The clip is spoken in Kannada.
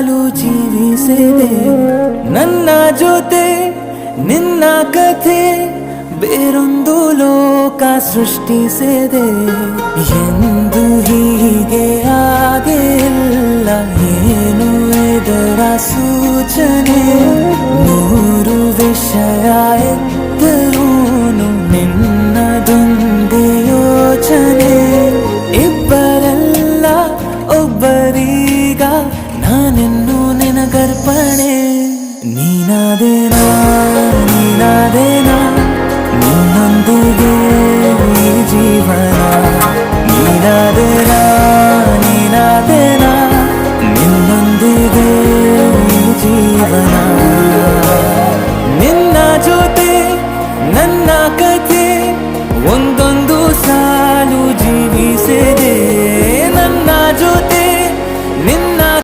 ಕಾಲು ಜೀವಿಸಿದೆ ನನ್ನ ಜೊತೆ ನಿನ್ನ ಕಥೆ ಬೇರೊಂದು ಲೋಕ ಸೃಷ್ಟಿಸಿದೆ ಎಂದು ಹೀಗೆ ಆಗಿಲ್ಲ ಏನು ಇದರ ಸೂಚನೆ ನೂರು ವಿಷಯ ಎತ್ತರೂನು ನಿನ್ನದೊಂದೇ ಯೋಚನೆ ಇಬ್ಬರಲ್ಲ ಒಬ್ಬರೀಗ ನಾನಿನ್ನು ನಿನಗರ್ಪಣೆ ನೀನಾದೆ